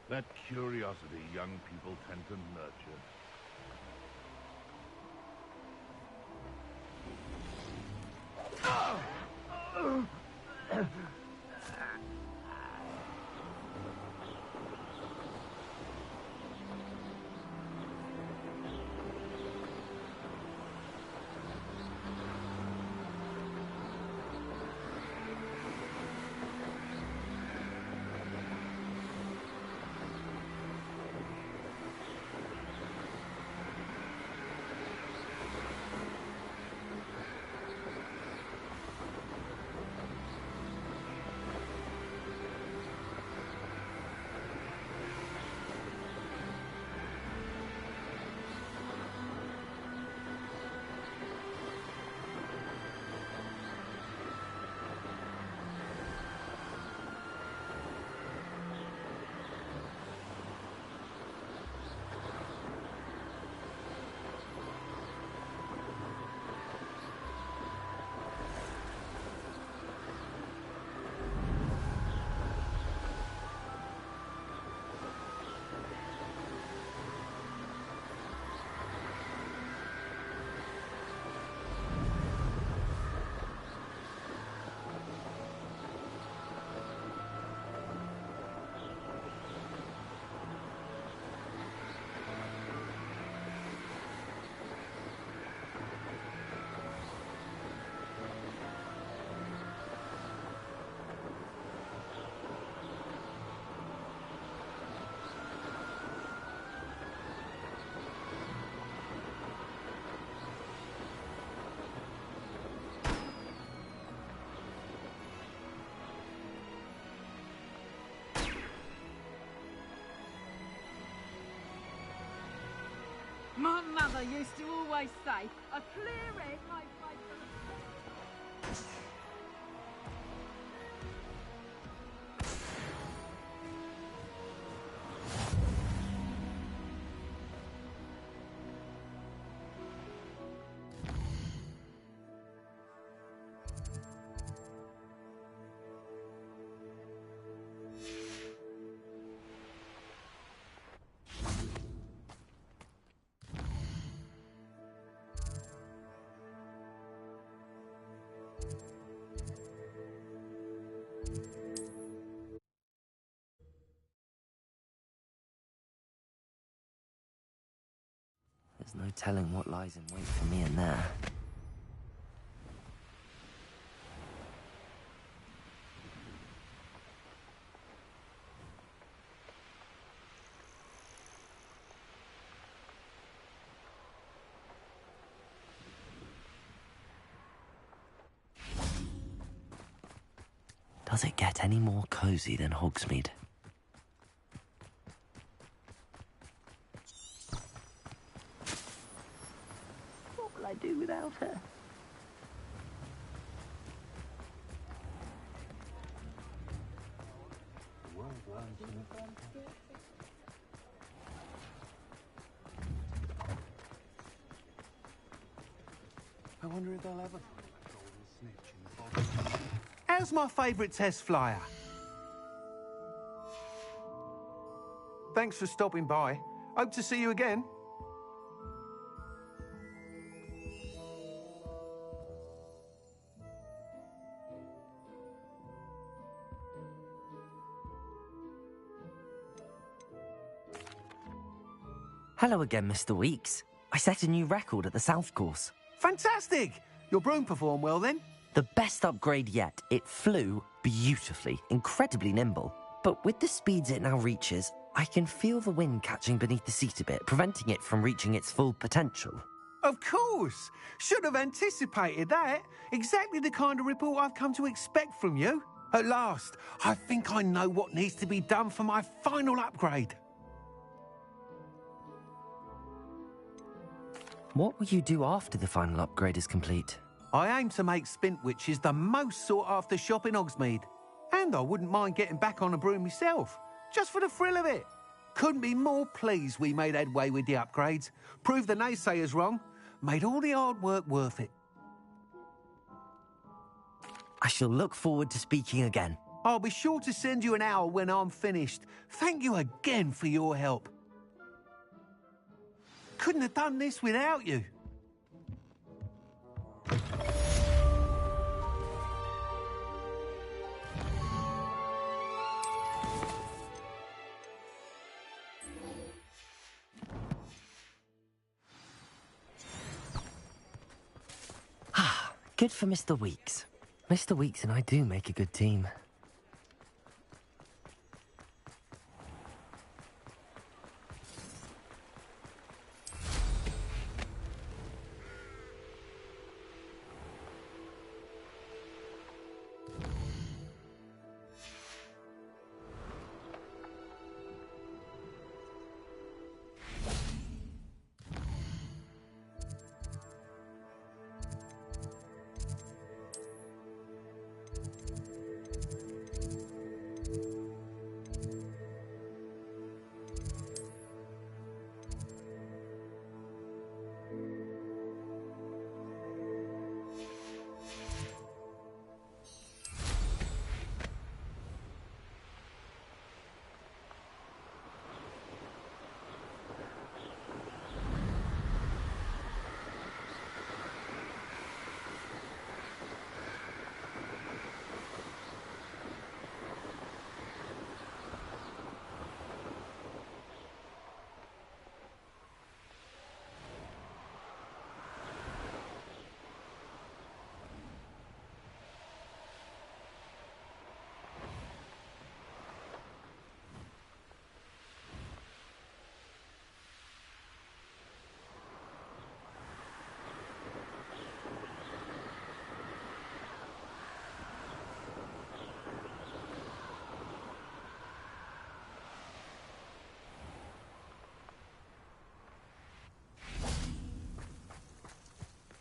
That curiosity young people tend to nurture. My mother used to always say, a clear head might make There's no telling what lies in wait for me in there. Does it get any more cozy than Hogsmeade? What will I do without her? I wonder if they'll ever find a golden snitch in the bottom. How's my favourite test flyer? Thanks for stopping by. Hope to see you again. Hello again, Mr. Weeks. I set a new record at the South Course. Fantastic! Your broom performed well then? The best upgrade yet. It flew beautifully, incredibly nimble. But with the speeds it now reaches, I can feel the wind catching beneath the seat a bit, preventing it from reaching its full potential. Of course! Should have anticipated that. Exactly the kind of report I've come to expect from you. At last, I think I know what needs to be done for my final upgrade. What will you do after the final upgrade is complete? I aim to make Spintwitches the most sought-after shop in Hogsmeade. And I wouldn't mind getting back on a broom myself, just for the thrill of it. Couldn't be more pleased we made headway with the upgrades, proved the naysayers wrong, made all the hard work worth it. I shall look forward to speaking again. I'll be sure to send you an owl when I'm finished. Thank you again for your help. Couldn't have done this without you. Good for Mr. Weeks. Mr. Weeks and I do make a good team.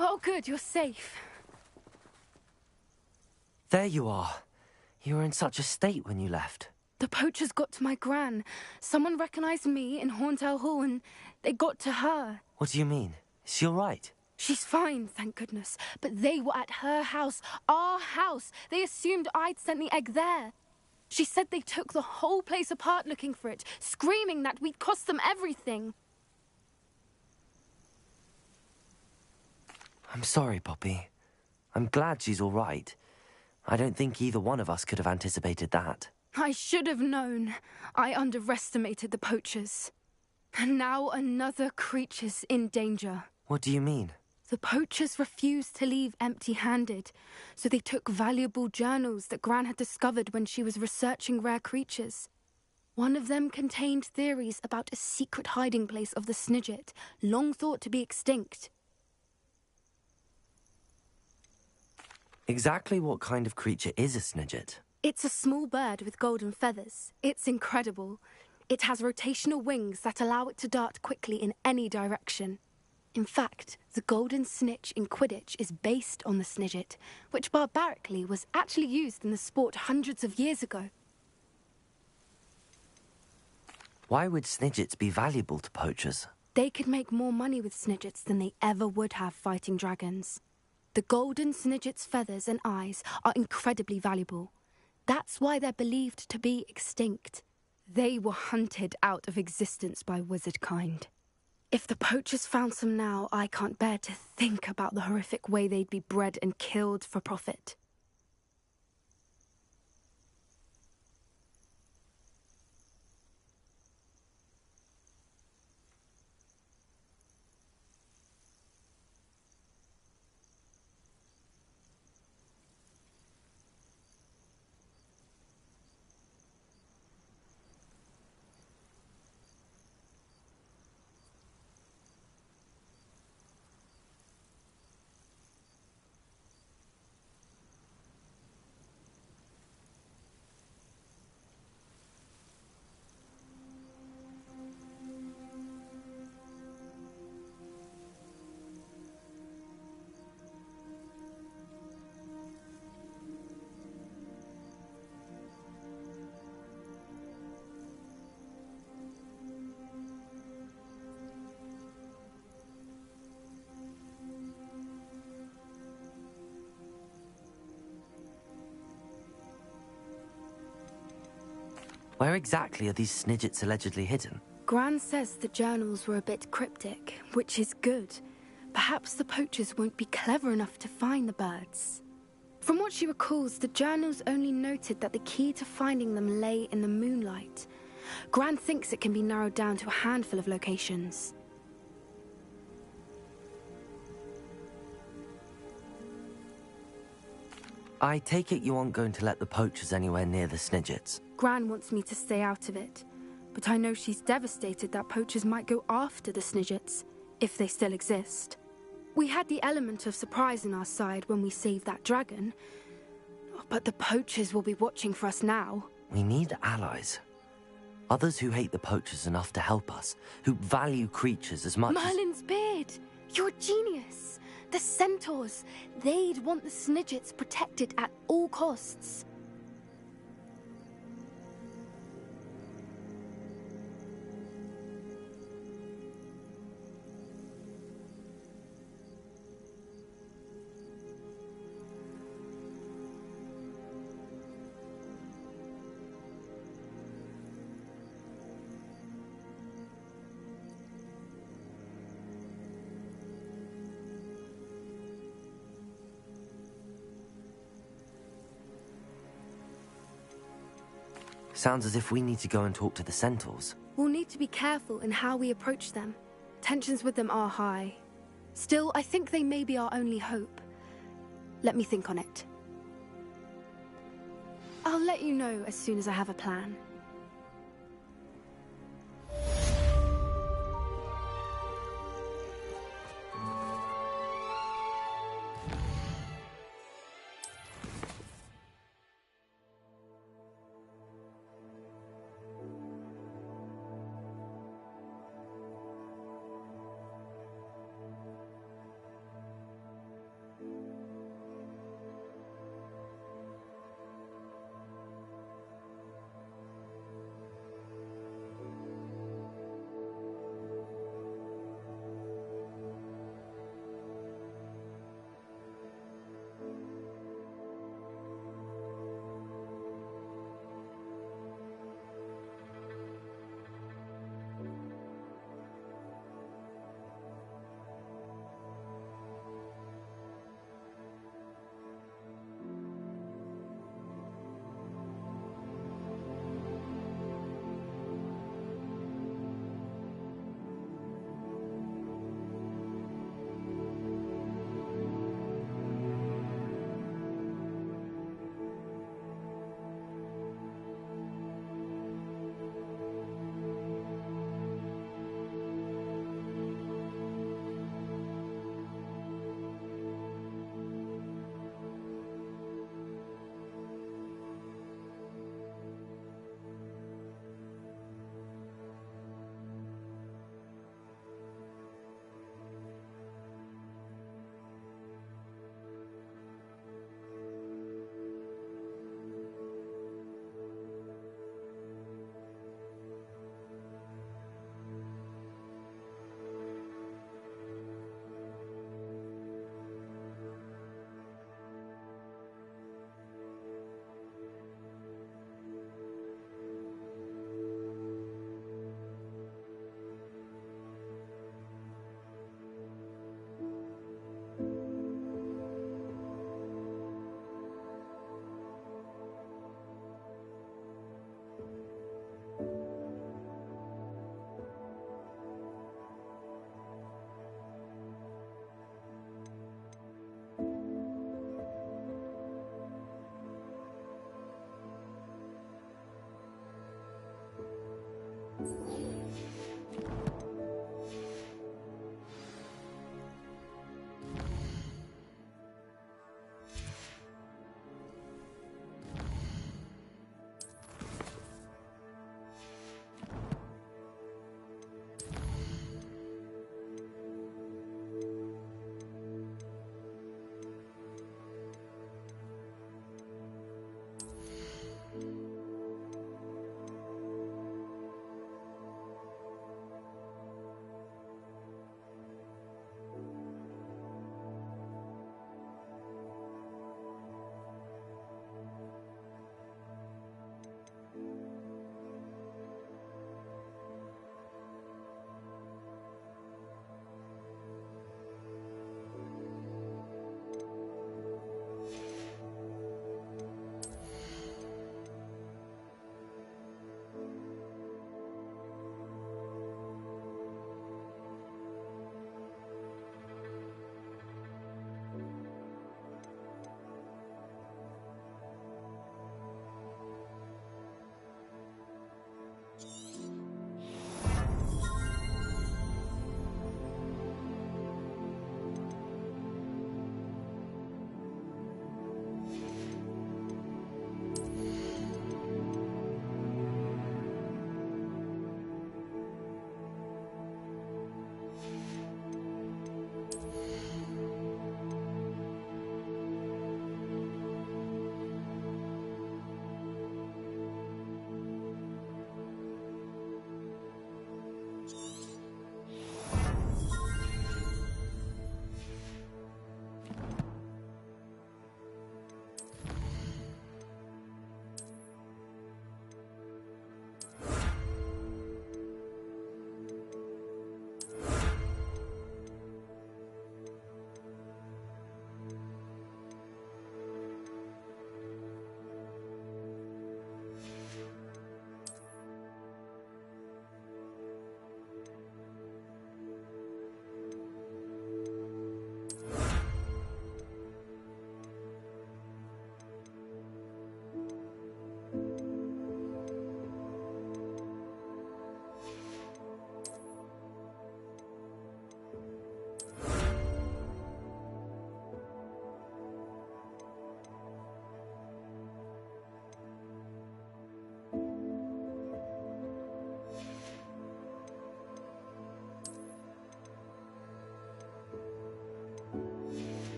Oh, good, you're safe. There you are. You were in such a state when you left. The poachers got to my gran. Someone recognised me in Horndale Hall and they got to her. What do you mean? Is she all right? She's fine, thank goodness. But they were at her house, our house. They assumed I'd sent the egg there. She said they took the whole place apart looking for it, screaming that we'd cost them everything. I'm sorry, Poppy. I'm glad she's all right. I don't think either one of us could have anticipated that. I should have known. I underestimated the poachers. And now another creature's in danger. What do you mean? The poachers refused to leave empty-handed, so they took valuable journals that Gran had discovered when she was researching rare creatures. One of them contained theories about a secret hiding place of the Snidget, long thought to be extinct. Exactly what kind of creature is a Snidget? It's a small bird with golden feathers. It's incredible. It has rotational wings that allow it to dart quickly in any direction. In fact, the golden snitch in Quidditch is based on the Snidget, which barbarically was actually used in the sport hundreds of years ago. Why would Snidgets be valuable to poachers? They could make more money with Snidgets than they ever would have fighting dragons. The golden Snidget's feathers and eyes are incredibly valuable. That's why they're believed to be extinct. They were hunted out of existence by wizard kind. If the poachers found some now, I can't bear to think about the horrific way they'd be bred and killed for profit. Where exactly are these snidgets allegedly hidden? Gran says the journals were a bit cryptic, which is good. Perhaps the poachers won't be clever enough to find the birds. From what she recalls, the journals only noted that the key to finding them lay in the moonlight. Gran thinks it can be narrowed down to a handful of locations. I take it you aren't going to let the poachers anywhere near the snidgets. Gran wants me to stay out of it, but I know she's devastated that poachers might go after the snidgets, if they still exist. We had the element of surprise on our side when we saved that dragon, but the poachers will be watching for us now. We need allies. Others who hate the poachers enough to help us, who value creatures as much Merlin's beard! You're a genius! The centaurs! They'd want the snidgets protected at all costs. Sounds as if we need to go and talk to the centaurs. We'll need to be careful in how we approach them. Tensions with them are high. Still, I think they may be our only hope. Let me think on it. I'll let you know as soon as I have a plan.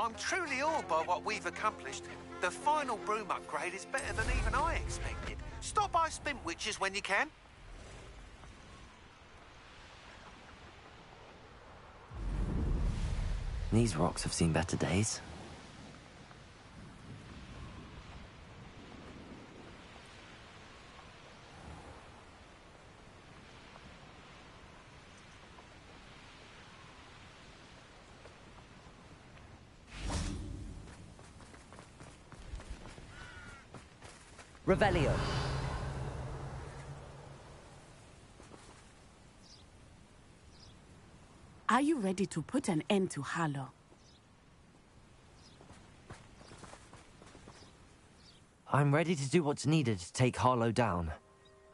I'm truly awed by what we've accomplished. The final broom upgrade is better than even I expected. Stop by Spintwitches when you can. These rocks have seen better days. Revelio. Are you ready to put an end to Harlow? I'm ready to do what's needed to take Harlow down.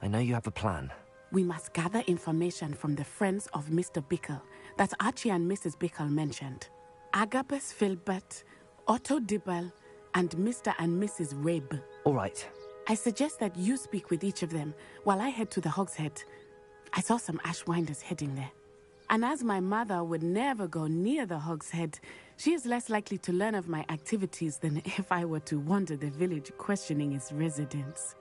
I know you have a plan. We must gather information from the friends of Mr. Bickle that Archie and Mrs. Bickle mentioned. Agabus Filbert, Otto Dibble, and Mr. and Mrs. Rabe. All right. I suggest that you speak with each of them while I head to the Hogshead. I saw some Ashwinders heading there. And as my mother would never go near the Hogshead, she is less likely to learn of my activities than if I were to wander the village questioning its residents.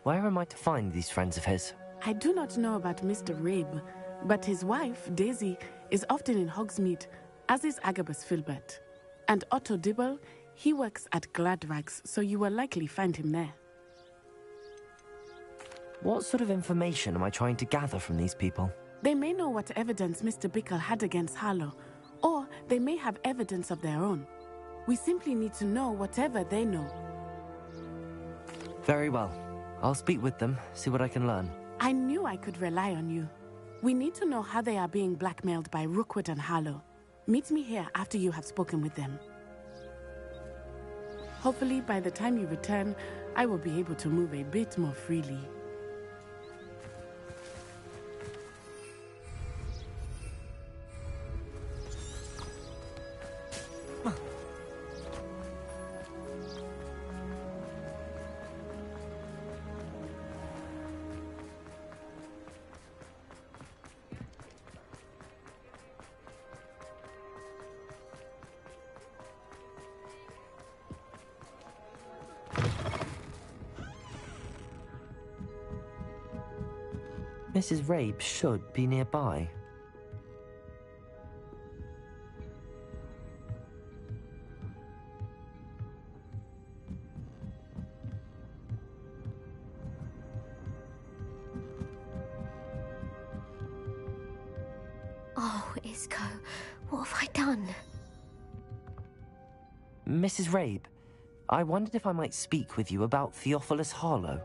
Where am I to find these friends of his? I do not know about Mr. Rabe, but his wife, Daisy, is often in Hogsmeade, as is Agabus Filbert. And Otto Dibble, he works at Gladrags, so you will likely find him there. What sort of information am I trying to gather from these people? They may know what evidence Mr. Bickle had against Harlow, or they may have evidence of their own. We simply need to know whatever they know. Very well. I'll speak with them, see what I can learn. I knew I could rely on you. We need to know how they are being blackmailed by Rookwood and Harlow. Meet me here after you have spoken with them. Hopefully, by the time you return, I will be able to move a bit more freely. Mrs. Rabe should be nearby. Oh, Isco, what have I done? Mrs. Rabe, I wondered if I might speak with you about Theophilus Harlow.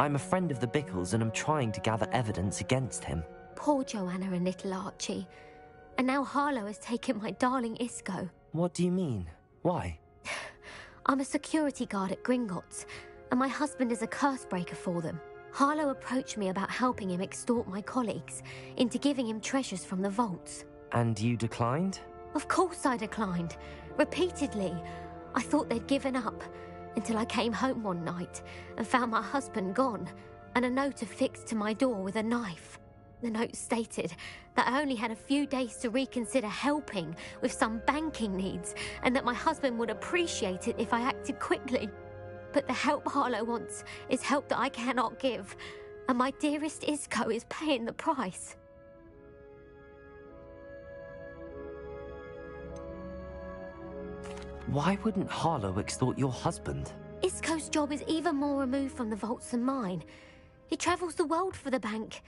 I'm a friend of the Bickles and I'm trying to gather evidence against him. Poor Joanna and little Archie. And now Harlow has taken my darling Isco. What do you mean? Why? I'm a security guard at Gringotts, and my husband is a curse breaker for them. Harlow approached me about helping him extort my colleagues into giving him treasures from the vaults. And you declined? Of course I declined. Repeatedly. I thought they'd given up, until I came home one night and found my husband gone, and a note affixed to my door with a knife. The note stated that I only had a few days to reconsider helping with some banking needs, and that my husband would appreciate it if I acted quickly. But the help Harlow wants is help that I cannot give, and my dearest Isco is paying the price. Why wouldn't Harlow extort your husband? Isco's job is even more removed from the vaults than mine. He travels the world for the bank.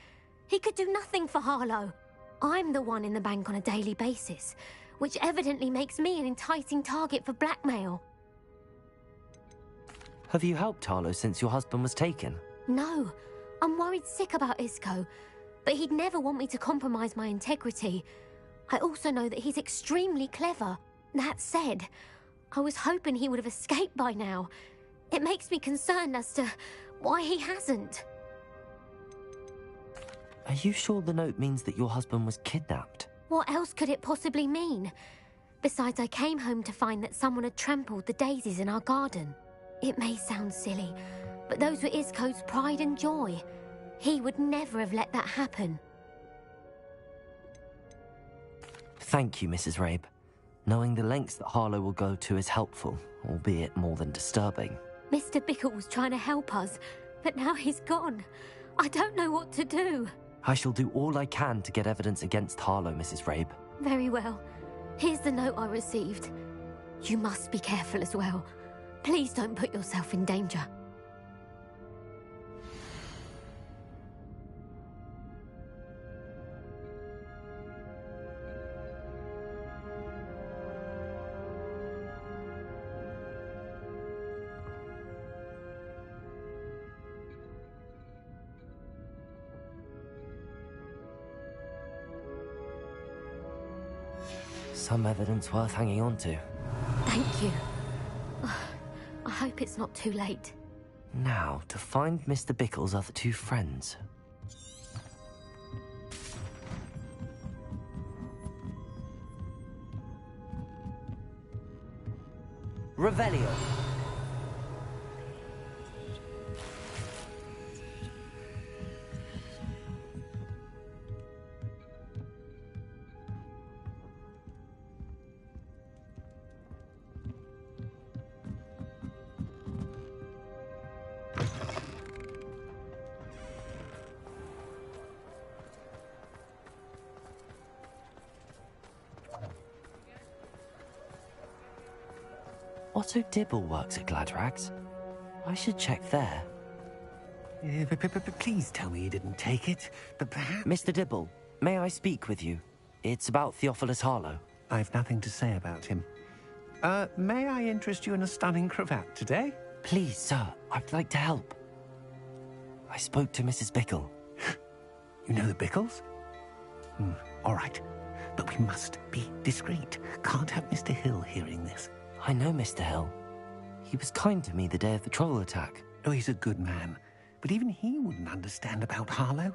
He could do nothing for Harlow. I'm the one in the bank on a daily basis, which evidently makes me an enticing target for blackmail. Have you helped Harlow since your husband was taken? No, I'm worried sick about Isco, but he'd never want me to compromise my integrity. I also know that he's extremely clever. That said, I was hoping he would have escaped by now. It makes me concerned as to why he hasn't. Are you sure the note means that your husband was kidnapped? What else could it possibly mean? Besides, I came home to find that someone had trampled the daisies in our garden. It may sound silly, but those were Isco's pride and joy. He would never have let that happen. Thank you, Mrs. Rabe. Knowing the lengths that Harlow will go to is helpful, albeit more than disturbing. Mr. Bickle was trying to help us, but now he's gone. I don't know what to do. I shall do all I can to get evidence against Harlow, Mrs. Rabe. Very well. Here's the note I received. You must be careful as well. Please don't put yourself in danger. Some evidence worth hanging on to. Thank you. I hope it's not too late. Now, to find Mr. Bickle's other two friends. Revelio. Otto Dibble works at Gladrags. I should check there. Please tell me you didn't take it, but perhaps... Mr. Dibble, may I speak with you? It's about Theophilus Harlow. I've nothing to say about him. May I interest you in a stunning cravat today? Please, sir, I'd like to help. I spoke to Mrs. Bickle. You know the Bickles? All right, but we must be discreet. Can't have Mr. Hill hearing this. I know Mr. Hill. He was kind to me the day of the troll attack. Oh, he's a good man. But even he wouldn't understand about Harlow.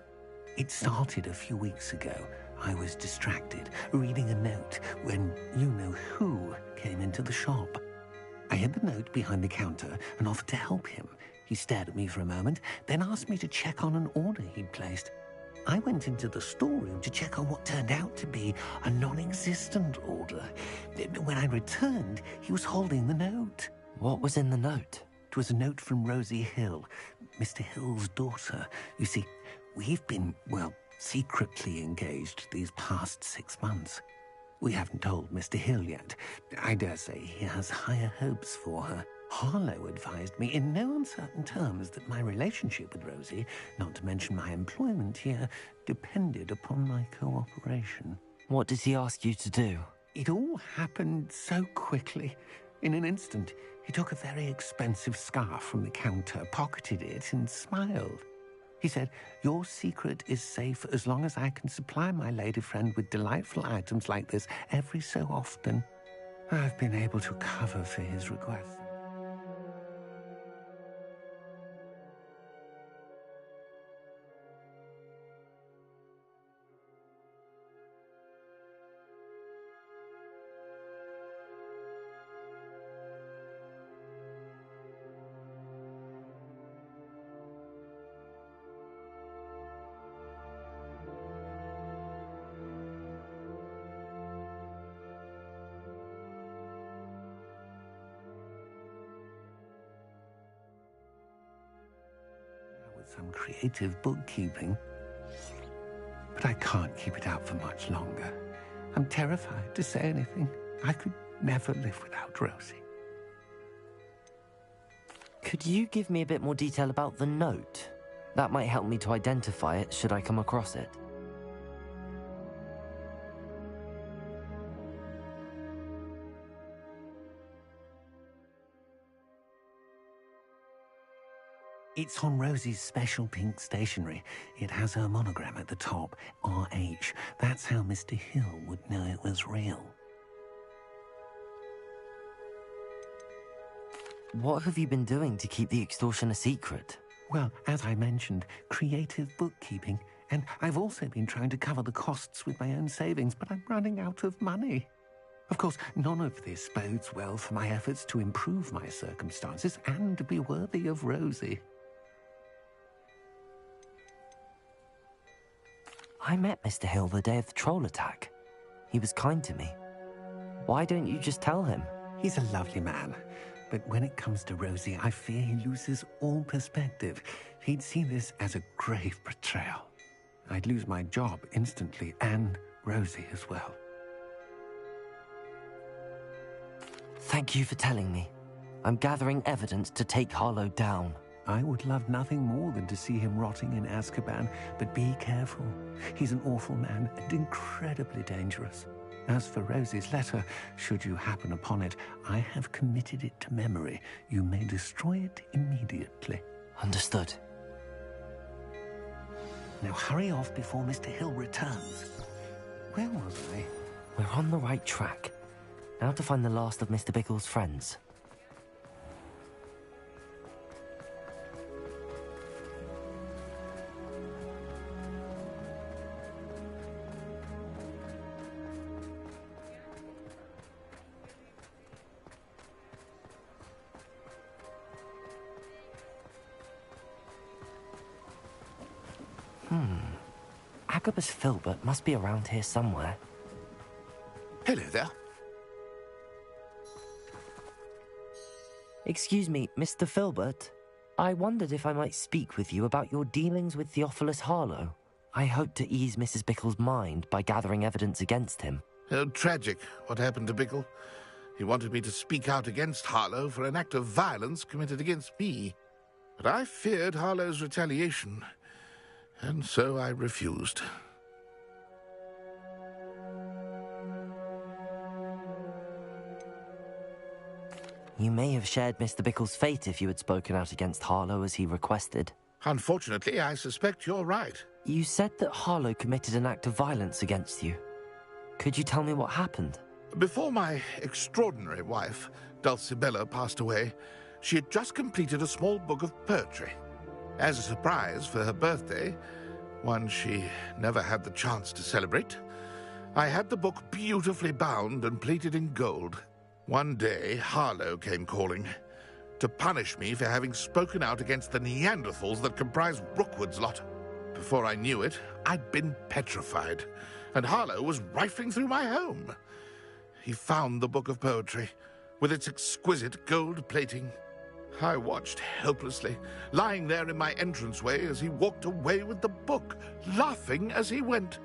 It started a few weeks ago. I was distracted, reading a note, when you-know-who came into the shop. I hid the note behind the counter and offered to help him. He stared at me for a moment, then asked me to check on an order he'd placed. I went into the storeroom to check on what turned out to be a non-existent order. When I returned, he was holding the note. What was in the note? It was a note from Rosie Hill, Mr. Hill's daughter. You see, we've been, well, secretly engaged these past 6 months. We haven't told Mr. Hill yet. I dare say he has higher hopes for her. Harlow advised me in no uncertain terms that my relationship with Rosie, not to mention my employment here, depended upon my cooperation. What does he ask you to do? It all happened so quickly. In an instant, he took a very expensive scarf from the counter, pocketed it, and smiled. He said, "Your secret is safe as long as I can supply my lady friend with delightful items like this every so often." I've been able to cover for his request. Some creative bookkeeping. But I can't keep it out for much longer. I'm terrified to say anything. I could never live without Rosie. Could you give me a bit more detail about the note? That might help me to identify it should I come across it. It's on Rosie's special pink stationery. It has her monogram at the top, RH. That's how Mr. Hill would know it was real. What have you been doing to keep the extortion a secret? Well, as I mentioned, creative bookkeeping. And I've also been trying to cover the costs with my own savings, but I'm running out of money. Of course, none of this bodes well for my efforts to improve my circumstances and to be worthy of Rosie. I met Mr. Hill the day of the troll attack. He was kind to me. Why don't you just tell him? He's a lovely man. But when it comes to Rosie, I fear he loses all perspective. He'd see this as a grave betrayal. I'd lose my job instantly, and Rosie as well. Thank you for telling me. I'm gathering evidence to take Harlow down. I would love nothing more than to see him rotting in Azkaban, but be careful. He's an awful man and incredibly dangerous. As for Rosie's letter, should you happen upon it, I have committed it to memory. You may destroy it immediately. Understood. Now hurry off before Mr. Hill returns. Where was I? We're on the right track. Now to find the last of Mr. Bickle's friends. Agabus Filbert must be around here somewhere. Hello there. Excuse me, Mr. Filbert. I wondered if I might speak with you about your dealings with Theophilus Harlow. I hope to ease Mrs. Bickle's mind by gathering evidence against him. Oh, tragic, what happened to Bickle. He wanted me to speak out against Harlow for an act of violence committed against me. But I feared Harlow's retaliation, and so I refused. You may have shared Mr. Bickle's fate if you had spoken out against Harlow as he requested. Unfortunately, I suspect you're right. You said that Harlow committed an act of violence against you. Could you tell me what happened? Before my extraordinary wife, Dulcibella, passed away, she had just completed a small book of poetry. As a surprise for her birthday, one she never had the chance to celebrate, I had the book beautifully bound and plated in gold. One day, Harlow came calling to punish me for having spoken out against the Neanderthals that comprise Rookwood's lot. Before I knew it, I'd been petrified, and Harlow was rifling through my home. He found the book of poetry, with its exquisite gold plating. I watched helplessly, lying there in my entranceway as he walked away with the book, laughing as he went.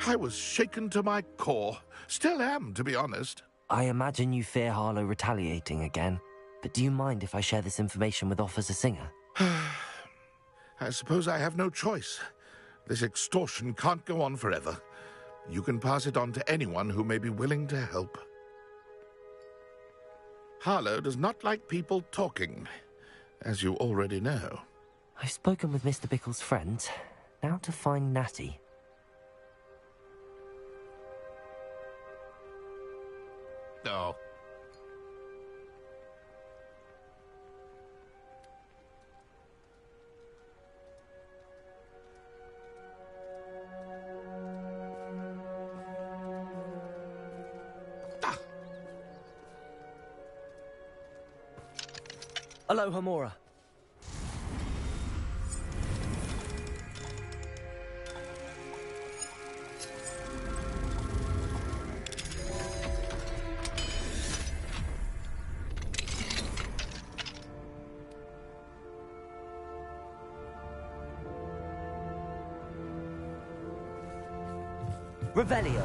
I was shaken to my core. Still am, to be honest. I imagine you fear Harlow retaliating again, but do you mind if I share this information with Officer Singer? I suppose I have no choice. This extortion can't go on forever. You can pass it on to anyone who may be willing to help. Harlow does not like people talking, as you already know. I've spoken with Mr. Bickle's friends. Now to find Natty. Oh. Aloha, Mora. Revelio.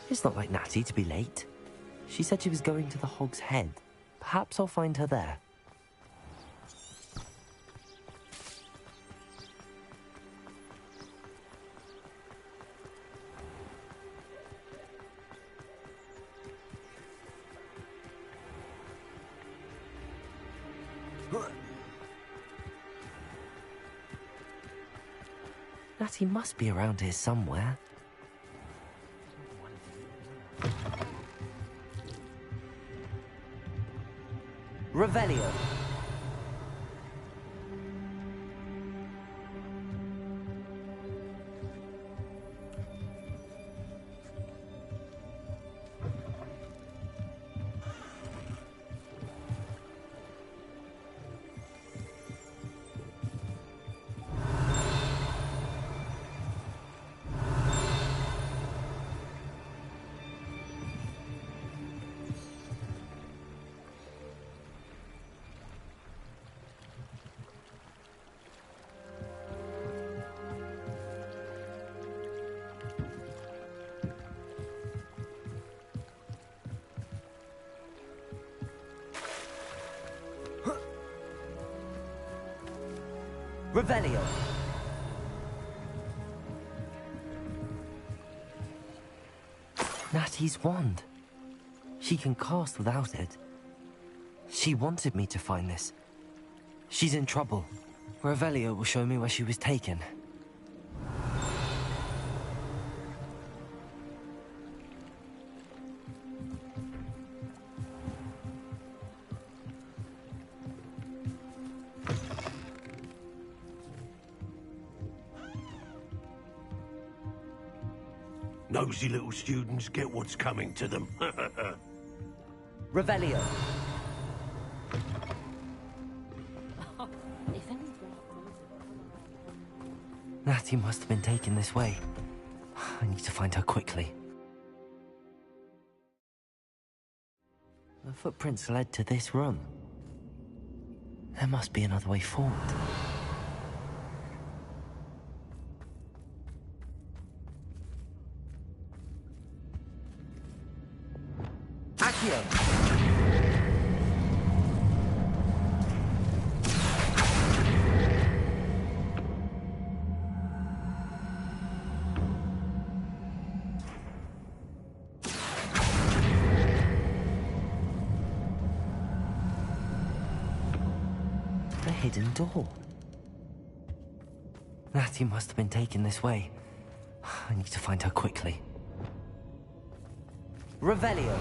It's not like Natty to be late. She said she was going to the Hog's Head. Perhaps I'll find her there. Natty must be around here somewhere. Revelio. Revelio. Natty's wand. She can cast without it. She wanted me to find this. She's in trouble. Revelio will show me where she was taken. Nosy little students get what's coming to them. Revelio. Natty must have been taken this way. I need to find her quickly. The footprints led to this room. There must be another way forward. The hidden door. Natty must have been taken this way. I need to find her quickly. Revelio.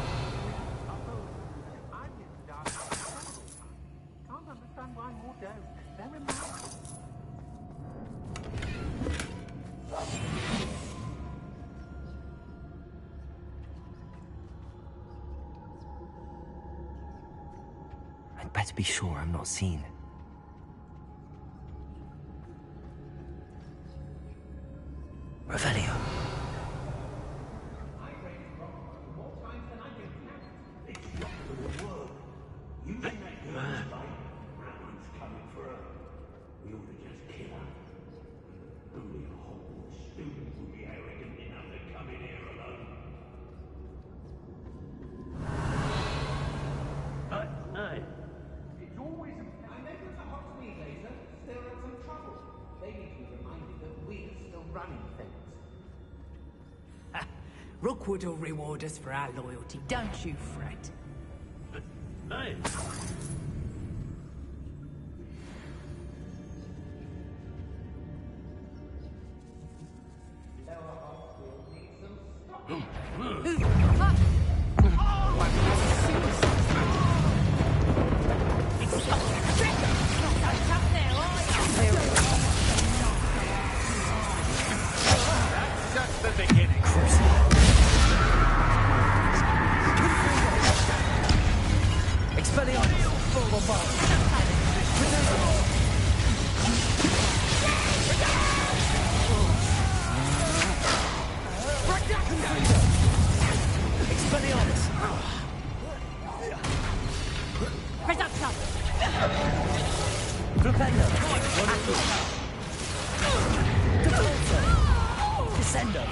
I'd better be sure I'm not seen. Revelio. Rookwood will reward us for our loyalty, don't you fret. Hey. Just the beginning. Expelliarmus, full of Expelliarmus. Reduction! Flipendo. Devolto. Descendo.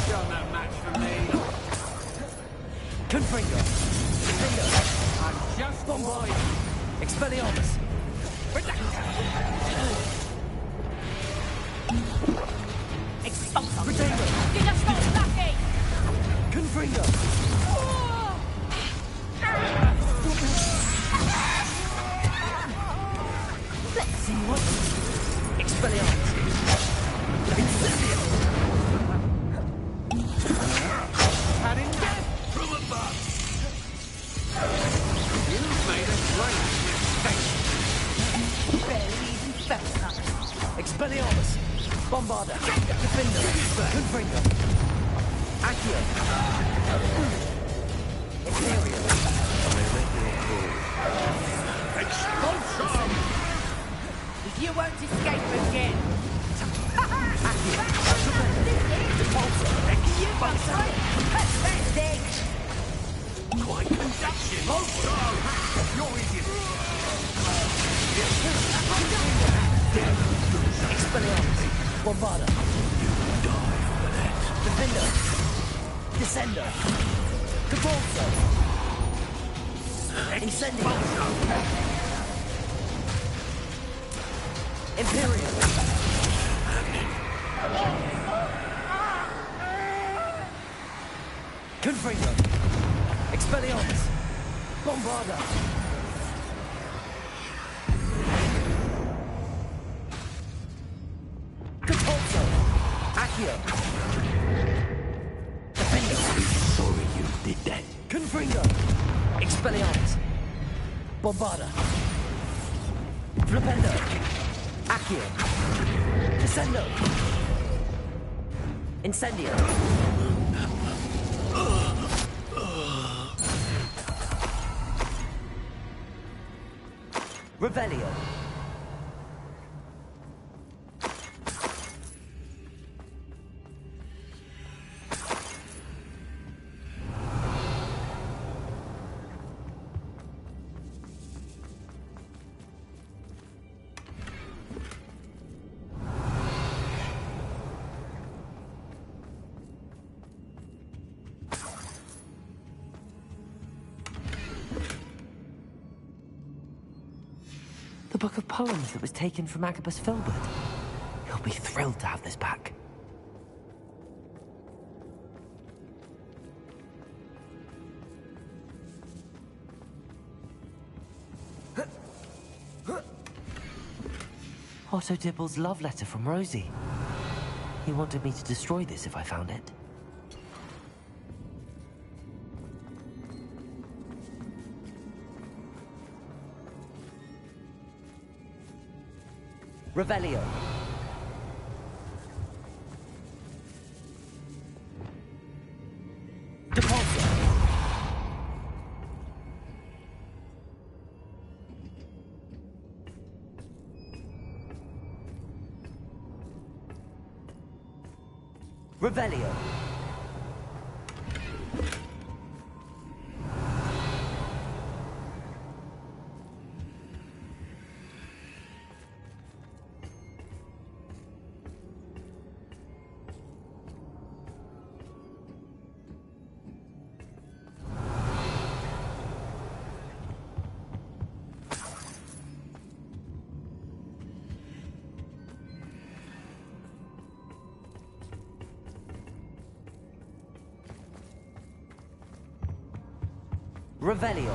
You're no match match for me. Confringo. Defendo. I'm just on board. Expelliarmus. Expulsor. Retainer. You just got lucky! Confringo. Let's see what. Expelliarmus. Incendio. Had in death. From above. You've made a great mistake. Barely even felt that. Expelliarmus. Bombarda. Defender. Confringo. Accio. Imperial. Expulsion! If you won't escape again. Pathetic! Quite conduction! Oh, you're idiot! Expelliarmus. Bombarda. Die for that. Defender. Descendo. Cabalso. Incendio. Imperial. Confringo. Expelliarmus. Bombarda. Cabalso. Accio. Defender. Sorry you did that. Confringo. Expelliarmus. Bombarda. Flipendo. Accio. Descendo. Incendio. Revelio. The book of poems that was taken from Agabus Filbert. He'll be thrilled to have this back. Otto Dibble's love letter from Rosie. He wanted me to destroy this if I found it. Revelio. Deposit. Revelio. Revelio.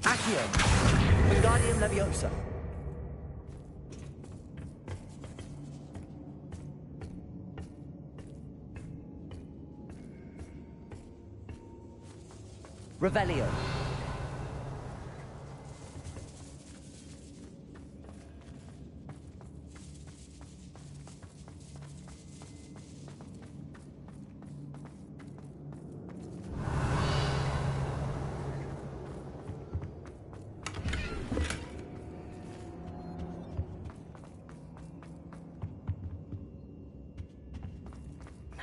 Accio. Wingardium Leviosa. Revelio.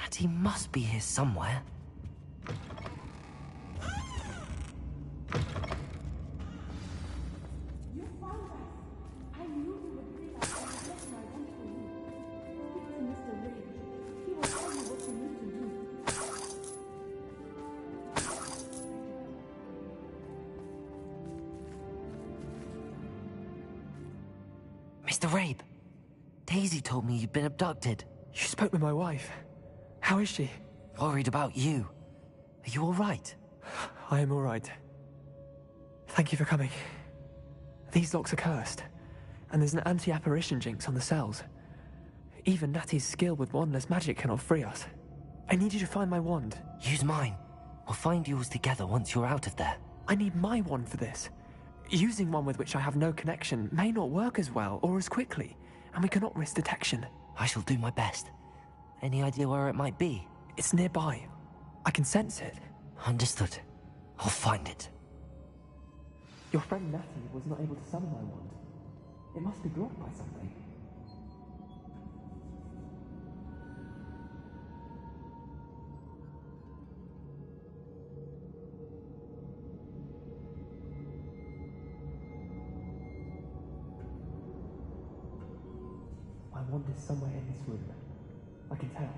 Natty must be here somewhere. Mr. Rabe, Daisy told me you'd been abducted. You spoke with my wife. How is she? Worried about you. Are you all right? I am all right. Thank you for coming. These locks are cursed, and there's an anti-apparition jinx on the cells. Even Natty's skill with wandless magic cannot free us. I need you to find my wand. Use mine. We'll find yours together once you're out of there. I need my wand for this. Using one with which I have no connection may not work as well or as quickly, and we cannot risk detection. I shall do my best. Any idea where it might be? It's nearby. I can sense it. Understood. I'll find it. Your friend Natty was not able to summon my wand. It must be blocked by something. My wand is somewhere in this room. I can tell.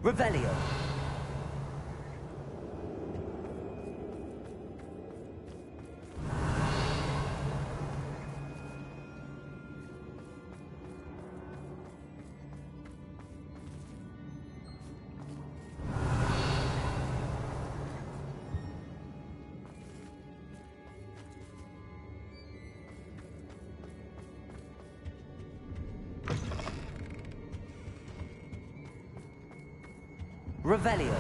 Revelio. Revelio.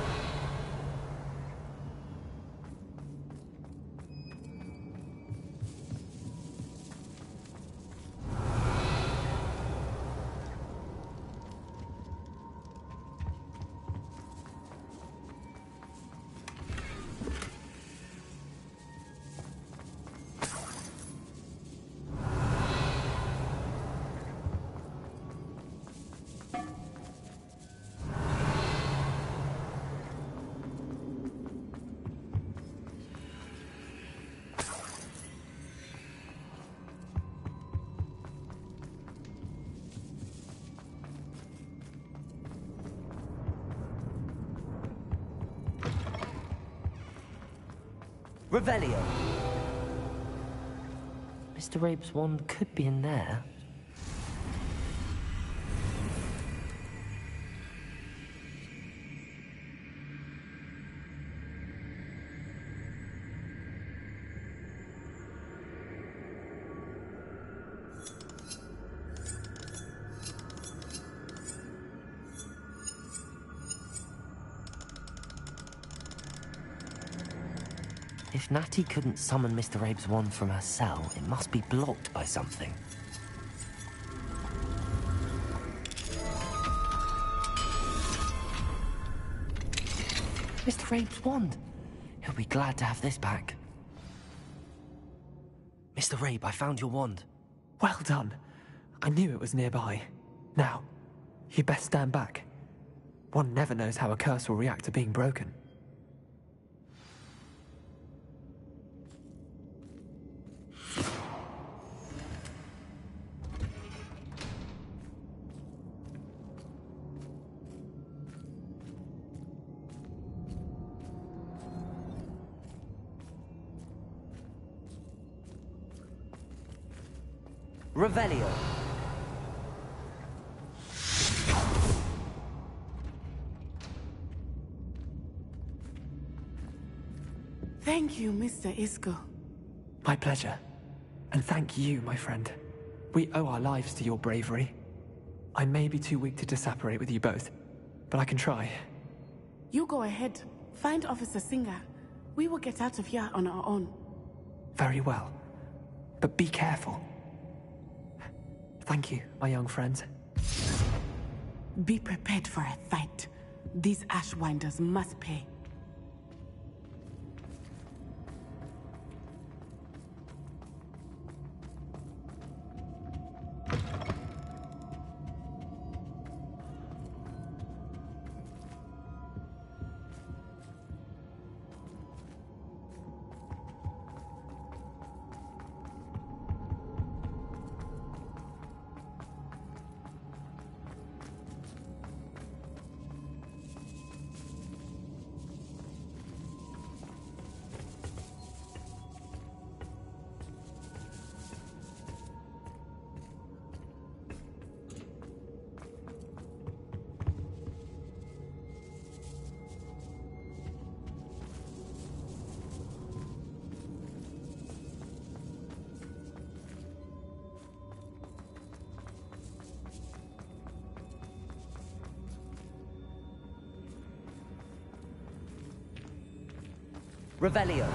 Revelio. Mr. Rabe's wand could be in there. If Natty couldn't summon Mr. Rabe's wand from her cell, it must be blocked by something. Mr. Rabe's wand! He'll be glad to have this back. Mr. Rabe, I found your wand. Well done. I knew it was nearby. Now, you best stand back. One never knows how a curse will react to being broken. Revelio. Thank you, Mr. Isco. My pleasure. And thank you, my friend. We owe our lives to your bravery. I may be too weak to disapparate with you both, but I can try. You go ahead. Find Officer Singer. We will get out of here on our own. Very well. But be careful. Thank you, my young friends. Be prepared for a fight. These Ashwinders must pay. Revelio.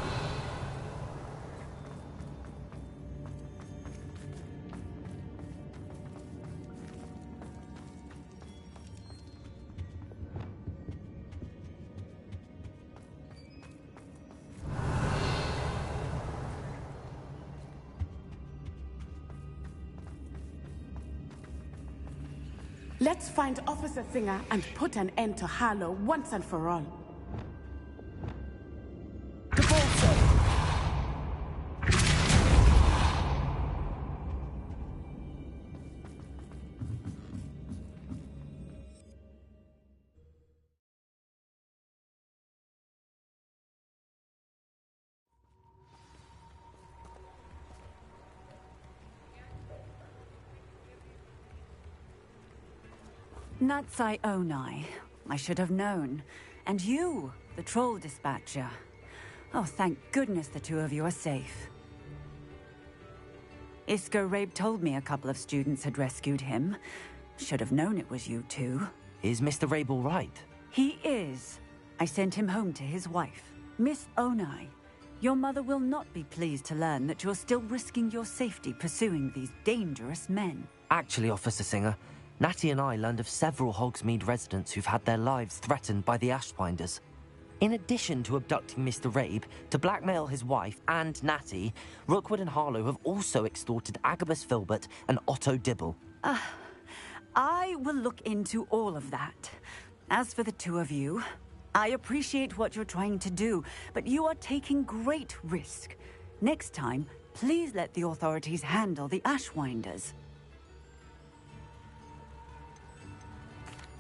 Let's find Officer Singer and put an end to Harlow once and for all. Natsai Onai. I should have known. And you, the troll dispatcher. Oh, thank goodness the two of you are safe. Isco Rabe told me a couple of students had rescued him. Should have known it was you two. Is Mr. Rabe all right? He is. I sent him home to his wife. Miss Onai, your mother will not be pleased to learn that you're still risking your safety pursuing these dangerous men. Actually, Officer Singer, Natty and I learned of several Hogsmeade residents who've had their lives threatened by the Ashwinders. In addition to abducting Mr. Rabe to blackmail his wife and Natty, Rookwood and Harlow have also extorted Agabus Filbert and Otto Dibble. I will look into all of that. As for the two of you, I appreciate what you're trying to do, but you are taking great risk. Next time, please let the authorities handle the Ashwinders.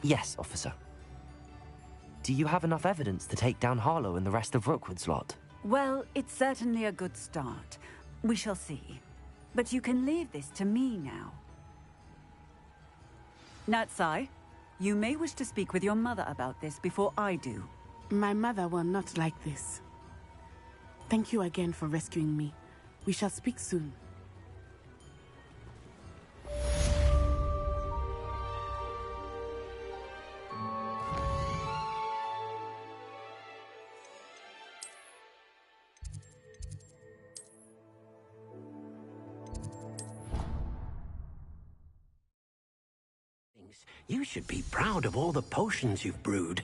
Yes, officer. Do you have enough evidence to take down Harlow and the rest of Rookwood's lot? Well, it's certainly a good start. We shall see. But you can leave this to me now. Natsai, you may wish to speak with your mother about this before I do. My mother will not like this. Thank you again for rescuing me. We shall speak soon. You should be proud of all the potions you've brewed.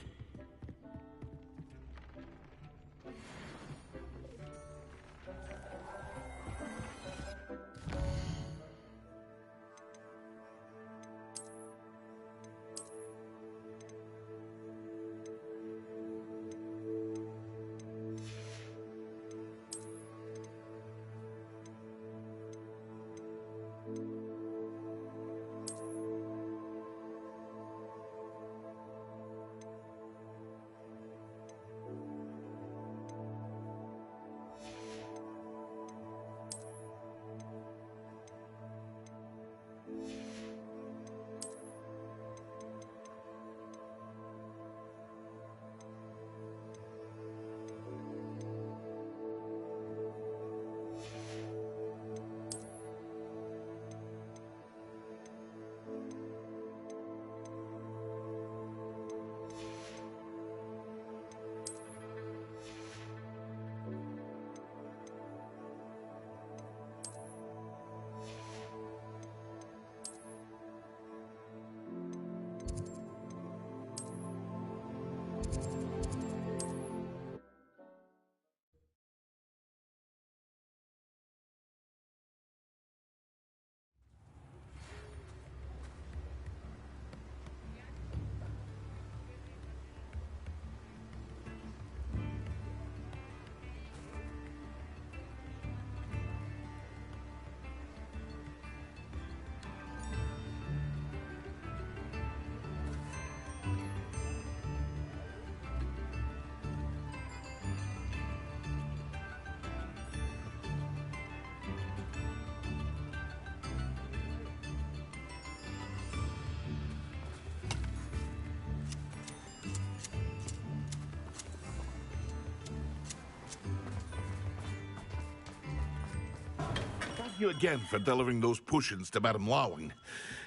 thank you again for delivering those potions to Madame Lawing.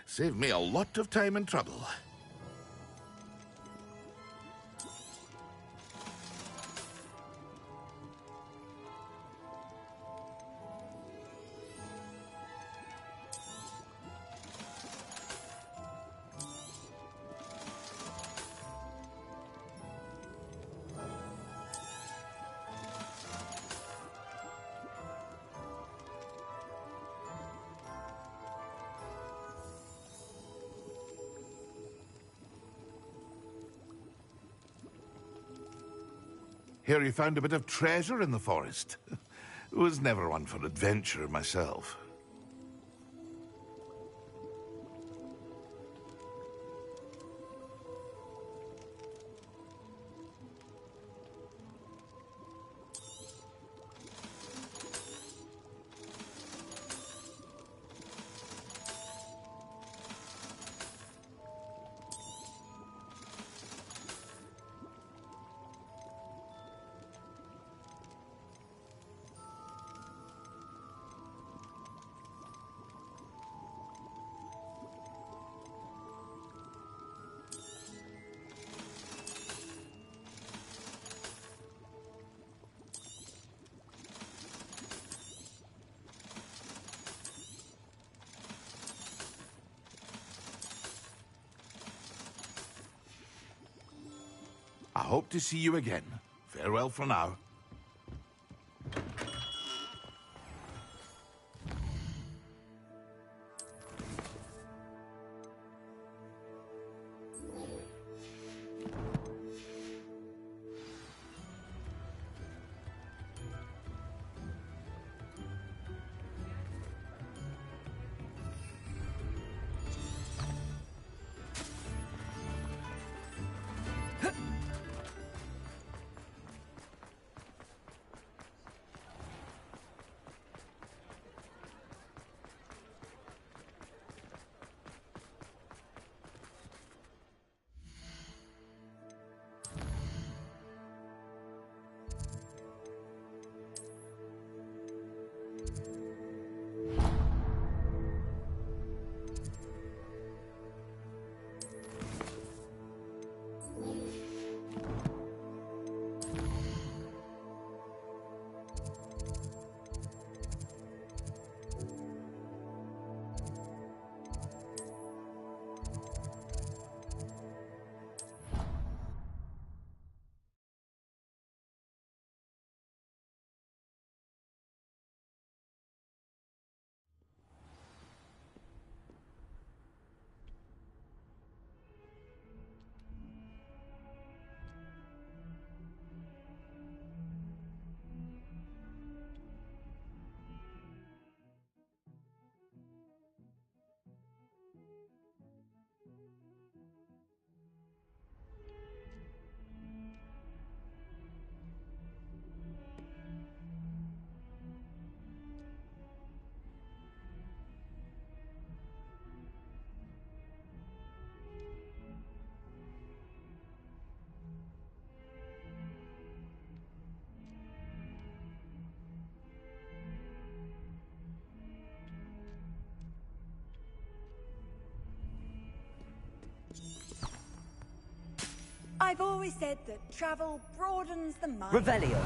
Saved me a lot of time and trouble. Hear you found a bit of treasure in the forest. Was never one for adventure myself. I hope to see you again. Farewell for now. I've always said that travel broadens the mind. Revelio.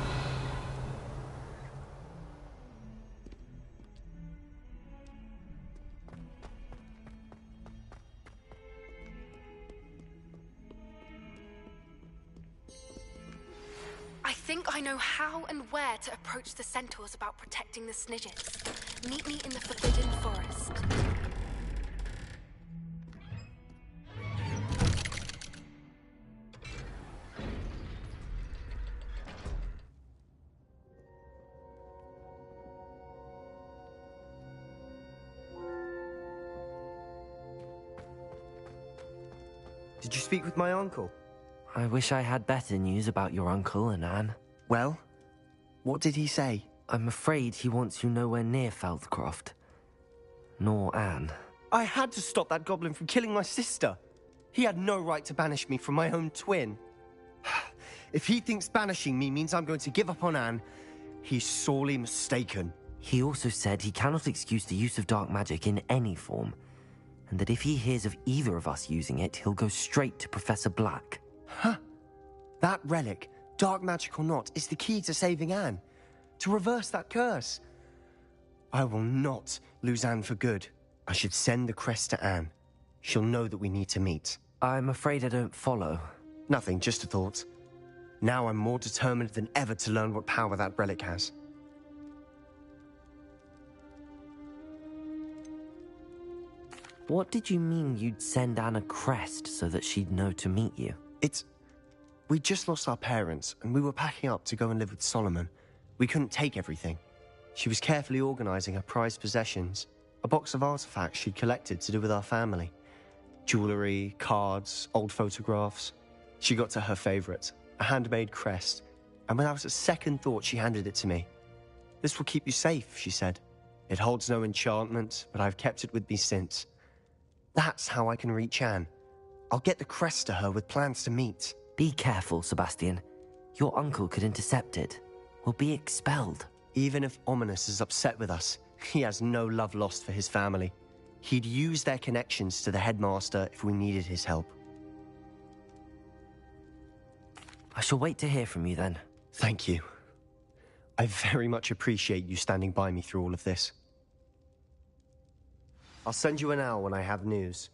I think I know how and where to approach the centaurs about protecting the Snidgets. Meet me in the Forbidden Forest. Did you speak with my uncle? I wish I had better news about your uncle and Anne. Well, what did he say? I'm afraid he wants you nowhere near Feldcroft. Nor Anne. I had to stop that goblin from killing my sister. He had no right to banish me from my own twin. If he thinks banishing me means I'm going to give up on Anne, he's sorely mistaken. He also said he cannot excuse the use of dark magic in any form, and that if he hears of either of us using it, he'll go straight to Professor Black. Huh. That relic, dark magic or not, is the key to saving Anne. To reverse that curse. I will not lose Anne for good. I should send the crest to Anne. She'll know that we need to meet. I'm afraid I don't follow. Nothing, just a thought. Now I'm more determined than ever to learn what power that relic has. What did you mean you'd send Anne a crest so that she'd know to meet you? We just lost our parents, and we were packing up to go and live with Solomon. We couldn't take everything. She was carefully organizing her prized possessions, a box of artifacts she'd collected to do with our family. Jewelry, cards, old photographs. She got to her favorite, a handmade crest, and without a second thought, she handed it to me. "This will keep you safe," she said. "It holds no enchantment, but I've kept it with me since. That's how I can reach Anne. I'll get the crest to her with plans to meet." Be careful, Sebastian. Your uncle could intercept it. We'll be expelled. Even if Ominous is upset with us, he has no love lost for his family. He'd use their connections to the headmaster if we needed his help. I shall wait to hear from you then. Thank you. I very much appreciate you standing by me through all of this. I'll send you an owl when I have news.